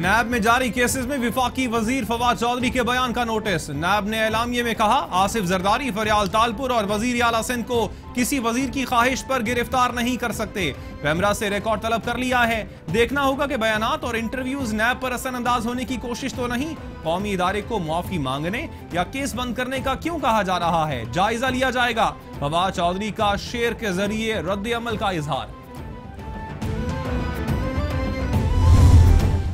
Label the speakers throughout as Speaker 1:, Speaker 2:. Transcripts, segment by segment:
Speaker 1: नैब में जारी केसेस में विफाकी वजीर फवाद चौधरी के बयान का नोटिस। नैब ने एलामिये में कहा, आसिफ जरदारी, फरियाल तालपुर और वजीर आला सिंध को किसी वजीर की ख्वाहिश पर गिरफ्तार नहीं कर सकते। पैमरा से रिकॉर्ड तलब कर लिया है। देखना होगा कि बयानात और इंटरव्यूज नैब पर असरअंदाज होने की कोशिश तो नहीं। कौमी इदारे को मुआफी मांगने या केस बंद करने का क्यों कहा जा रहा है, जायजा लिया जाएगा। फवाद चौधरी का शेर के जरिए रद्द अमल का इजहार।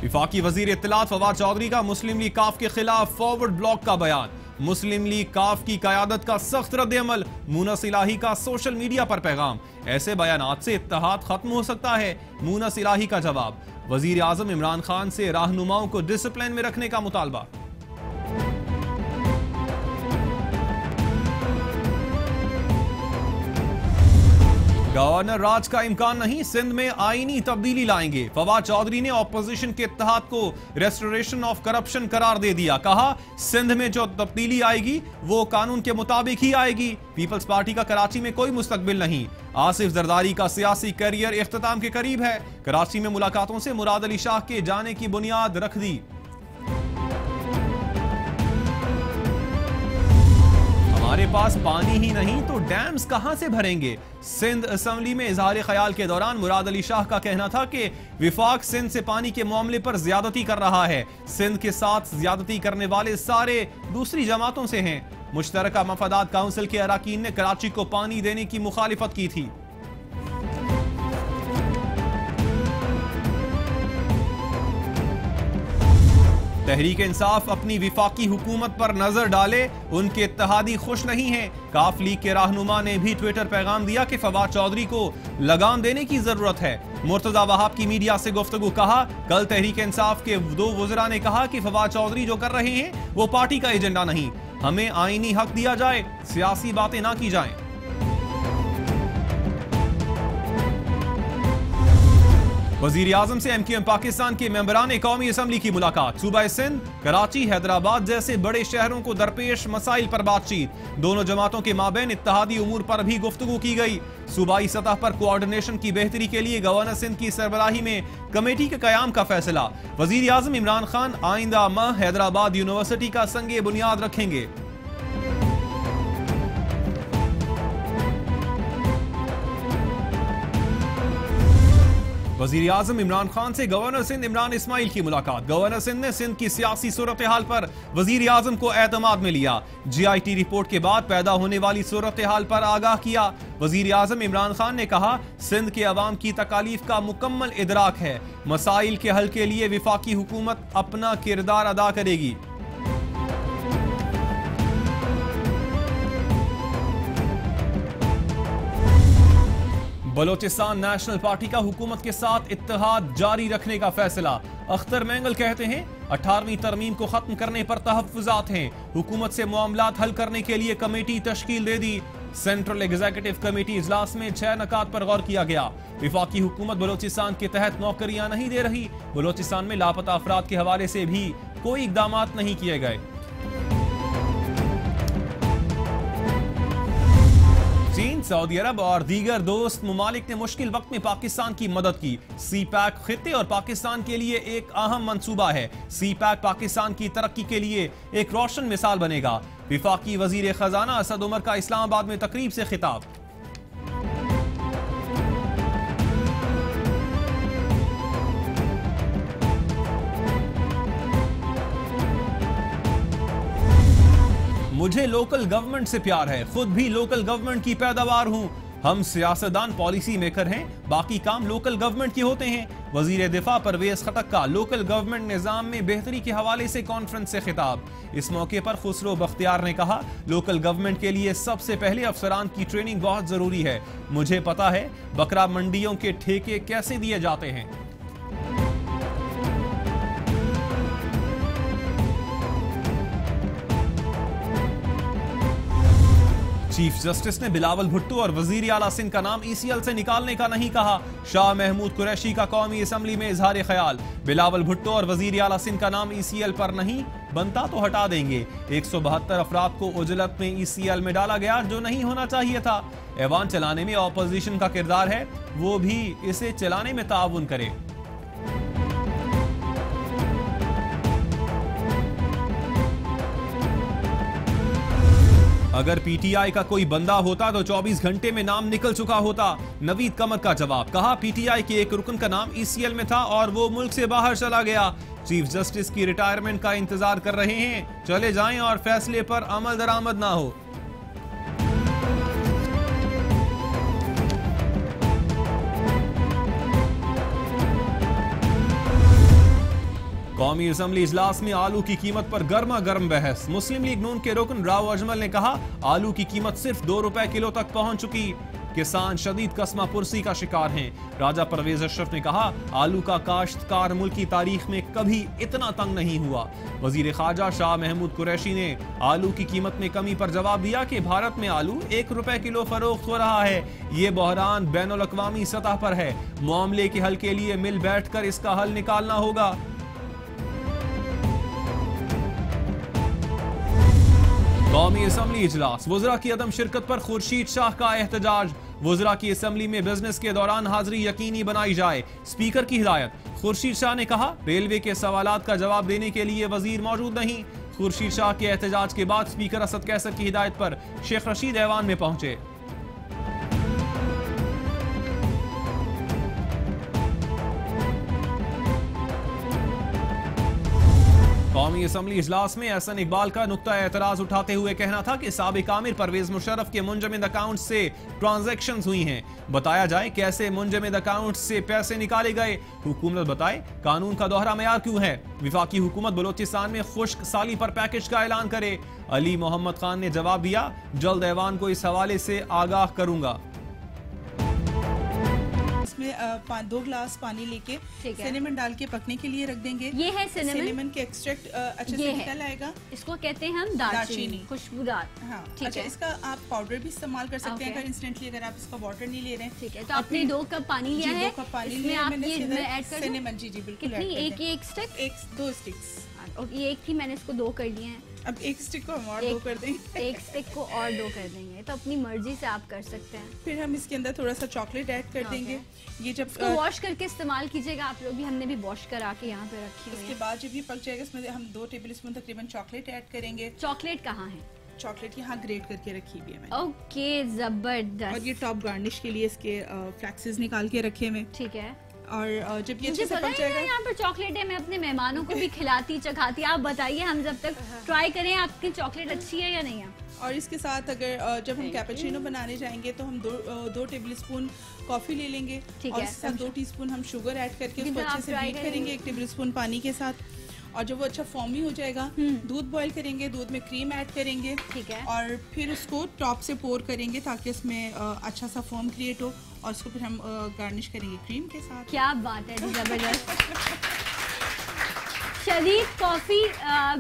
Speaker 1: विफाकी वजीर इत्तलात फवाद चौधरी का मुस्लिम लीग काफ के खिलाफ फॉरवर्ड ब्लॉक का बयान। मुस्लिम लीग काफ की कयादत का सख्त रद्द अमल। मूनस इलाही का सोशल मीडिया पर पैगाम, ऐसे बयानात से इत्तेहाद खत्म हो सकता है। मूनस इलाही का जवाब, वजीर आजम इमरान खान से रहनुमाओं को डिसिप्लिन में रखने का मुतालबा। गवर्नर राज का इम्कान नहीं, सिंध में आईनी तब्दीली लाएंगे। फवाद चौधरी ने ऑपोजिशन के इत्तेहाद को रेस्टोरेशन ऑफ करप्शन करार दे दिया। कहा, सिंध में जो तब्दीली आएगी वो कानून के मुताबिक ही आएगी। पीपल्स पार्टी का कराची में कोई मुस्तकबिल नहीं। आसिफ जरदारी का सियासी करियर इख्तिताम के करीब है। कराची में मुलाकातों से मुराद अली शाह के जाने की बुनियाद रख दी। हमारे पास पानी ही नहीं तो डैम्स कहां से भरेंगे। सिंध असेंबली में इजहार ख्याल के दौरान मुराद अली शाह का कहना था कि विफाक सिंध से पानी के मामले पर ज्यादती कर रहा है। सिंध के साथ ज्यादती करने वाले सारे दूसरी जमातों से हैं। मुश्तरका मफादात काउंसिल के अराकीन ने कराची को पानी देने की मुखालिफत की थी। तहरीक इंसाफ अपनी विफाकी हुकूमत पर नजर डाले, उनके इत्तेहादी खुश नहीं हैं। काफ लीग के रहनुमा ने भी ट्विटर पैगाम दिया कि फवाद चौधरी को लगाम देने की जरूरत है। मुर्तजा वहाब की मीडिया से गुफ्तगू, कहा, कल तहरीक इंसाफ के 2 वज़रा ने कहा कि फवाद चौधरी जो कर रहे हैं वो पार्टी का एजेंडा नहीं, हमें आईनी हक दिया जाए, सियासी बातें ना की जाएं। वजीर आजम से MQM पाकिस्तान के मेंबरान कौमी असम्बली की मुलाकात। सूबा सिंध, कराची, हैदराबाद जैसे बड़े शहरों को दरपेश मसाइल पर बातचीत। दोनों जमातों के माबैन इत्तेहादी उमूर पर भी गुफ्तगू की गई। सूबाई सतह पर कोऑर्डिनेशन की बेहतरी के लिए गवर्नर सिंध की सरबराही में कमेटी के कयाम का फैसला। वजीर आजम इमरान खान आइंदा माह हैदराबाद यूनिवर्सिटी का संगे बुनियाद रखेंगे। वजीर आजम इमरान खान से गवर्नर सिंध इमरान इस्माइल की मुलाकात। गवर्नर सिंध ने सिंध की सियासी सूरत हाल पर वजीर आजम को एतमाद में लिया। GIT रिपोर्ट के बाद पैदा होने वाली सूरत हाल पर आगाह किया। वजीर आजम इमरान खान ने कहा, सिंध के अवाम की तकालीफ का मुकम्मल इदराक है। मसाइल के हल के लिए विफाकी हुकूमत अपना किरदार अदा करेगी। बलोचिस्तान नेशनल पार्टी का हुकूमत के साथ इत्तेहाद जारी रखने का फैसला। अख्तर मैंगल कहते हैं, 18वीं तरमीम को खत्म करने पर तहफ्फुज़ात हैं। हुकूमत से मामलात हल करने के लिए कमेटी तश्कील दे दी। सेंट्रल एग्जीक्यूटिव कमेटी इजलास में 6 नकात पर गौर किया गया। विफाकी हुकूमत बलोचिस्तान के तहत नौकरियां नहीं दे रही। बलोचिस्तान में लापता अफराद के हवाले से भी कोई इकदाम नहीं किए गए। चीन, सऊदी अरब और दीगर दोस्त ममालिक ने मुश्किल वक्त में पाकिस्तान की मदद की। CPEC खित्ते और पाकिस्तान के लिए एक अहम मंसूबा है। CPEC पाकिस्तान की तरक्की के लिए एक रोशन मिसाल बनेगा। विफाकी वजीर खजाना असद उमर का इस्लामाबाद में तकरीब से खिताब। मुझे लोकल गवर्नमेंट से प्यार है, खुद भी लोकल गवर्नमेंट की पैदावार हूं। हम सियासतदान पॉलिसी मेकर हैं, बाकी काम लोकल गवर्नमेंट के होते हैं। वजीर दिफा परवेज खटक का लोकल गवर्नमेंट निजाम में बेहतरी के हवाले से कॉन्फ्रेंस से खिताब। इस मौके पर खुसरो बख्तियार ने कहा, लोकल गवर्नमेंट के लिए सबसे पहले अफसरान की ट्रेनिंग बहुत जरूरी है। मुझे पता है बकरा मंडियों के ठेके कैसे दिए जाते हैं। चीफ जस्टिस ने बिलावल भुट्टो और वजीर आला सिंध का नाम ECL से निकालने का नहीं कहा। शाह महमूद कुरैशी का कौमी असम्बली में इजहार ख्याल। बिलावल भुट्टो और वजीर आला सिंध का नाम ECL पर नहीं बनता तो हटा देंगे। 172 अफराद को उजलत में ECL में डाला गया जो नहीं होना चाहिए था। ऐवान चलाने में ऑपोजिशन का किरदार है, वो भी इसे चलाने में ताउन करे। अगर पीटीआई का कोई बंदा होता तो 24 घंटे में नाम निकल चुका होता। नवीद कमर का जवाब, कहा पीटीआई के एक रुकन का नाम ईसीएल में था और वो मुल्क से बाहर चला गया। चीफ जस्टिस की रिटायरमेंट का इंतजार कर रहे हैं, चले जाएं और फैसले पर अमल दरामद ना हो। कौमी असेंबली इजलास में आलू की कीमत पर गर्मा गर्म बहस। मुस्लिम लीग नून के रुकन राव अजमल ने कहा आलू की कीमत सिर्फ 2 रुपए किलो तक पहुंच चुकी, किसान शदीद कस्मा पुरसी का शिकार हैं। राजा परवेज अशरफ ने कहा आलू का काश्तकार मुल्क की तारीख में कभी इतना तंग नहीं हुआ। वजीर खारजा शाह महमूद कुरैशी ने आलू की कीमत में कमी पर जवाब दिया कि भारत में आलू 1 रुपए किलो फरोख्त हो रहा है। ये बहरान बैनुल अक़वामी सतह पर है, मामले के हल के लिए मिल बैठकर इसका हल निकालना होगा। कौमी असेंबली इजलास, वज़रा की अदम शिरकत पर खुर्शीद शाह का एहतजाज। वज़रा की असेंबली में बिजनेस के दौरान हाजिरी यकीनी बनाई जाए, स्पीकर की हिदायत। खुर्शीद शाह ने कहा रेलवे के सवालात का जवाब देने के लिए वजीर मौजूद नहीं। खुर्शीद शाह के एहतजाज के बाद स्पीकर असद कैसर की हिदायत पर शेख रशीद ऐवान में पहुंचे। कौमी असेंबली इजलास में एहसन इकबाल का नुक्ता एतराज उठाते हुए कहना था कि साबिक आमिर परवेज मुशर्रफ के मुंजमद अकाउंट से ट्रांजैक्शंस हुई हैं, बताया जाए कैसे मुंजमद अकाउंट से पैसे निकाले गए। हुकूमत बताए कानून का दोहरा मयार क्यों है। विफाकी हुकूमत बलोचिस्तान में खुश्क साली पर पैकेज का ऐलान करे। अली मोहम्मद खान ने जवाब दिया जल्द ऐवान को इस हवाले से आगाह करूंगा।
Speaker 2: इसमें 2 गिलास पानी लेके सिनेमन डाल के पकने के लिए रख देंगे।
Speaker 3: ये है
Speaker 2: सिनेमन के एक्सट्रैक्ट अच्छे से निकल आएगा।
Speaker 3: इसको कहते हैं हम दालचीनी, खुशबूदार।
Speaker 2: हाँ, अच्छा, इसका आप पाउडर भी इस्तेमाल कर सकते हैं अगर इंस्टेंटली, अगर आप इसका वाटर नहीं ले रहे हैं।
Speaker 3: ठीक है, तो आपने 2 कप पानी लिया है,
Speaker 2: 2 कप पानी
Speaker 3: इसमें आप ये ऐड कर
Speaker 2: सिनेमन। जी जी बिल्कुल।
Speaker 3: एक स्टिक,
Speaker 2: 2 स्टिक्स।
Speaker 3: ये एक थी, मैंने इसको 2 कर दिए हैं।
Speaker 2: अब एक स्टिक को हम और 2 कर देंगे।
Speaker 3: एक स्टिक को और 2 कर देंगे, तो अपनी मर्जी से आप कर सकते हैं।
Speaker 2: फिर हम इसके अंदर थोड़ा सा चॉकलेट ऐड कर देंगे। ये जब
Speaker 3: इसको वॉश करके इस्तेमाल कीजिएगा आप लोग भी, हमने भी वॉश करा के यहाँ पे रखी हुई है।
Speaker 2: इसके बाद जब ये पक जाएगा इसमें हम 2 टेबलस्पून तकरीबन चॉकलेट ऐड करेंगे।
Speaker 3: चॉकलेट कहाँ है?
Speaker 2: चॉकलेट यहाँ ग्रेट करके रखी हुई है मैंने।
Speaker 3: ओके, जबरदस्त।
Speaker 2: और ये टॉप गार्निश के लिए इसके फ्लैक्सेस निकाल के रखे हुए।
Speaker 3: ठीक है।
Speaker 2: और जब ये अच्छे से पक जाएगा,
Speaker 3: यहाँ पर चॉकलेट है, मैं अपने मेहमानों को भी खिलाती चखाती। आप बताइए, हम जब तक ट्राई करें आपकी चॉकलेट अच्छी है या नहीं है।
Speaker 2: और इसके साथ अगर जब हम कैपेचिनो बनाने जाएंगे तो हम 2 टेबलस्पून कॉफी ले लेंगे और इसके साथ 2 टीस्पून हम शुगर ऐड करके उसको अच्छे से बीट करेंगे 1 टेबलस्पून पानी के साथ। और जब वो अच्छा फॉर्मी हो जाएगा, दूध बॉईल करेंगे, दूध में क्रीम ऐड करेंगे।
Speaker 3: ठीक है।
Speaker 2: और फिर उसको टॉप से पोर करेंगे ताकि उसमें अच्छा सा फॉर्म क्रिएट हो, और उसको फिर हम गार्निश करेंगे क्रीम के साथ।
Speaker 3: क्या बात है, जबरदस्त। शदीद कॉफी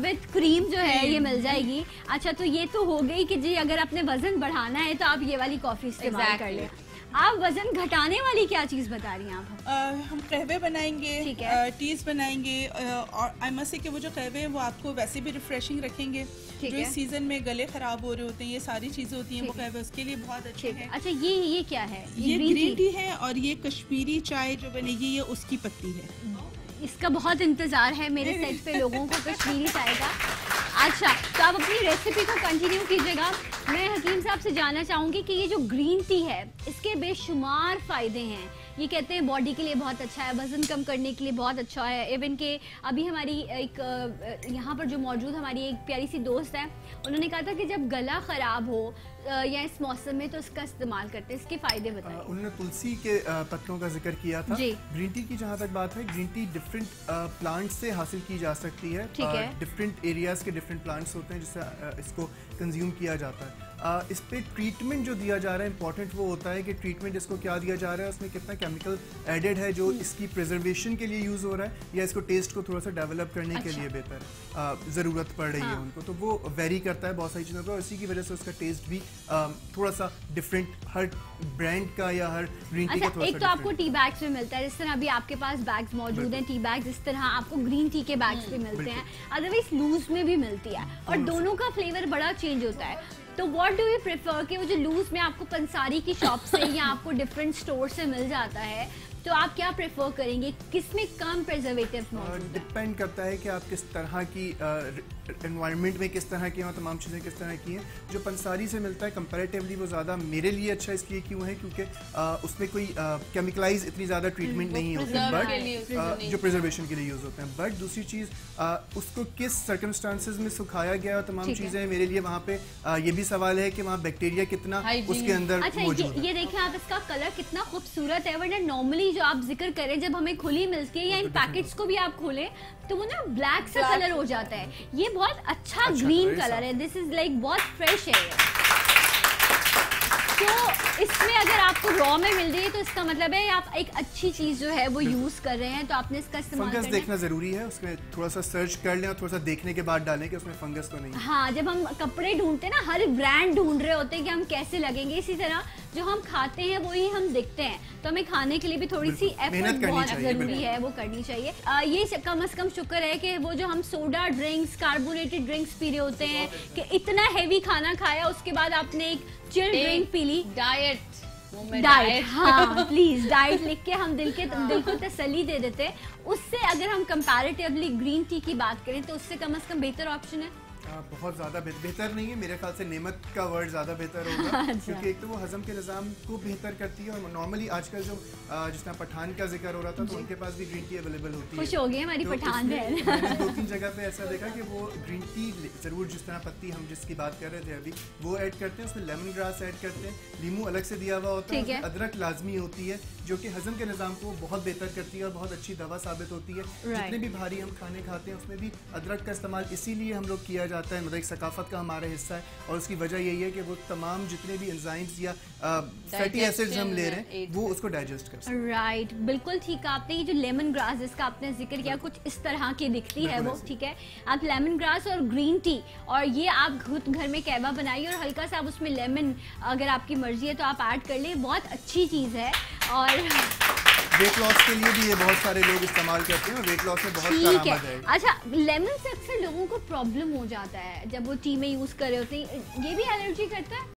Speaker 3: विद क्रीम जो है ये मिल जाएगी। अच्छा, तो ये तो हो गई कि जी अगर आपने वजन बढ़ाना है तो आप ये वाली कॉफी इस्तेमाल कर लें। आप वजन घटाने वाली क्या चीज बता रही हैं आप?
Speaker 2: हम कहवे बनाएंगे, टीज बनाएंगे, और आई मस्ट से कि वो जो कहवे हैं वो आपको वैसे भी रिफ्रेशिंग रखेंगे। जो इस सीजन में गले खराब हो रहे होते हैं, ये सारी चीजें होती हैं, वो कहवे उसके लिए बहुत अच्छे हैं।
Speaker 3: अच्छा, ये क्या है?
Speaker 2: ये ग्रीन टी है, और ये कश्मीरी चाय जो बनेगी ये उसकी पत्ती है।
Speaker 3: इसका बहुत इंतजार है मेरे सेट पे लोगों को, कश्मीरी चाय का। अच्छा, तो आप अपनी रेसिपी को कंटिन्यू कीजिएगा। मैं हकीम साहब से जानना चाहूँगी कि ये जो ग्रीन टी है इसके बेशुमार फ़ायदे हैं। ये कहते हैं बॉडी के लिए बहुत अच्छा है, वज़न कम करने के लिए बहुत अच्छा है। इवन के अभी हमारी एक यहाँ पर जो मौजूद हमारी एक प्यारी सी दोस्त है, उन्होंने कहा था कि जब गला ख़राब हो या इस मौसम में तो इसका इस्तेमाल करते हैं। इसके फ़ायदे बताएं।
Speaker 4: उन्होंने तुलसी के पत्तों का जिक्र किया था। ग्रीन टी की जहाँ तक बात है, ग्रीन टी डिफरेंट प्लांट से हासिल की जा सकती है। डिफरेंट एरियाज के डिफरेंट प्लांट्स होते हैं जिससे इसको कंज्यूम किया जाता है। इस पे ट्रीटमेंट जो दिया जा रहा है, इंपॉर्टेंट वो होता है कि ट्रीटमेंट इसको क्या दिया जा रहा है, उसमें कितना केमिकल एडेड है जो इसकी प्रिजर्वेशन के लिए यूज़ हो रहा है, या इसको टेस्ट को थोड़ा सा डेवलप करने के लिए बेहतर ज़रूरत पड़ रही है उनको, तो वो वेरी करता है बहुत सारी चीज़ों का। इसी की वजह से उसका टेस्ट भी थोड़ा सा डिफरेंट हर ब्रांड का या हर ग्रीन टी का थोड़ा सा।
Speaker 3: एक तो आपको टी बैग्स में मिलता है, जिस तरह अभी आपके पास बैग्स मौजूद हैं टी बैग्स, इस तरह आपको ग्रीन टी के बैग्स भी मिलते हैं, अदरवाइज लूज में भी मिलती है, और दोनों का फ्लेवर बड़ा चेंज होता है। तो व्हाट डू यू प्रेफर कि वो जो लूज में आपको पंसारी की शॉप से या आपको डिफरेंट स्टोर से मिल जाता है, तो आप क्या प्रेफर करेंगे, किसमें कम प्रिजर्वेटिव मौजूद है?
Speaker 4: डिपेंड करता है कि आप किस तरह की एनवायरनमेंट में किस तरह की तमाम चीज़ें किस तरह की हैं। जो पंसारी से मिलता है कंपैरेटिवली वो ज़्यादा मेरे लिए अच्छा इसलिए क्यों है क्योंकि उसमें कोई केमिकलाइज इतनी ज़्यादा ट्रीटमेंट नहीं होती, बट जो प्रिजर्वेशन के लिए यूज़ होते हैं। बट दूसरी चीज़ उसको किस सर्कमस्टांसेस में सुखाया गया और तमाम चीज़ें, मेरे लिए वहाँ पे ये भी सवाल है कि वहाँ बैक्टीरिया कितना उसके अंदर मौजूद है।
Speaker 3: ये देखिए आप, इसका कलर कितना खूबसूरत है। वरना नॉर्मली जो आप जिक्र करें जब हमें खुली मिलती है या इन पैकेट्स को भी आप खोलें तो वो ना ब्लैक सा कलर हो जाता है। ये बहुत अच्छा ग्रीन कलर है, दिस इज लाइक बहुत फ्रेश है। तो इसमें अगर आपको रॉ में मिल रही है तो इसका मतलब है आप एक अच्छी चीज जो है वो यूज कर रहे हैं, तो आपने इसका इस्तेमाल
Speaker 4: फंगस देखना जरूरी है, उसमें थोड़ा सा सर्च कर लें और थोड़ा सा देखने के बाद डालें कि उसमें फंगस तो नहीं है।
Speaker 3: हाँ, जब हम कपड़े ढूंढते हैं ना, हर ब्रांड ढूंढ रहे होते हैं कि हम कैसे लगेंगे, इसी तरह जो हम खाते हैं वही हम दिखते हैं, तो हमें खाने के लिए भी थोड़ी सी एफर्ट बहुत जरूरी है, वो करनी चाहिए। ये कम से कम शुक्र है कि वो जो हम soda drinks, carbonated drinks P रहे होते हैं कि इतना हैवी खाना खाया उसके बाद आपने एक चिल ड्रिंक पी ली। डाइट, हाँ प्लीज डाइट लिख के हम दिल को तसल्ली दे देते। उससे अगर हम कंपैरेटिवली ग्रीन टी की बात करें तो उससे कम से कम बेहतर ऑप्शन है।
Speaker 4: बहुत ज़्यादा बेहतर नहीं है, मेरे ख्याल से नेमत का वर्ड ज़्यादा बेहतर होगा। क्योंकि एक तो वो हजम के निज़ाम को बेहतर करती है और नॉर्मली आजकल जो जिस तरह पठान का जिक्र हो रहा था तो उनके पास भी ग्रीन टी अवेलेबल होती है।
Speaker 3: खुश हो गए हमारी पठान बहन।
Speaker 4: मैंने 2-3 जगह पे ऐसा देखा कि वो ग्रीन टी ज़रूर, जिस तरह पत्ती हम जिसकी बात कर रहे थे अभी, वो ऐड करते हैं, उसमें लेमन ग्रास ऐड करते हैं, नींबू अलग से दिया हुआ होता है, अदरक लाजमी होती है जो कि हजम के निज़ाम को बहुत बेहतर करती है और बहुत अच्छी दवा साबित होती है। जितने भी भारी हम खाने खाते हैं उसमें भी अदरक का इस्तेमाल इसीलिए हम लोग किया जाता है, मतलब एक सकाफत का हमारा हिस्सा है। और उसकी वजह यही है कि वो तमाम जितने भी एंजाइम्स या फैटी एसिड्स हम ले रहे हैं वो उसको डाइजेस्ट कर सकते हैं।
Speaker 3: राइट, बिल्कुल ठीक है आपने। ये जो लेमन ग्रास जिसका आपने जिक्र किया कुछ इस तरह की दिखती है वो, ठीक है। आप लेमन ग्रास और ग्रीन टी और ये आप खुद घर में कहवा बनाइए और हल्का सा आप उसमें लेमन अगर आपकी मर्जी है तो आप ऐड कर ले, बहुत अच्छी चीज़ है। और
Speaker 4: वेट लॉस के लिए भी ये बहुत सारे लोग इस्तेमाल करते हैं और वेट लॉस में बहुत कारआमद है।
Speaker 3: अच्छा, लेमन से अक्सर लोगों को प्रॉब्लम हो जाता है जब वो टी में यूज कर रहे होते हैं, ये भी एलर्जी करता है?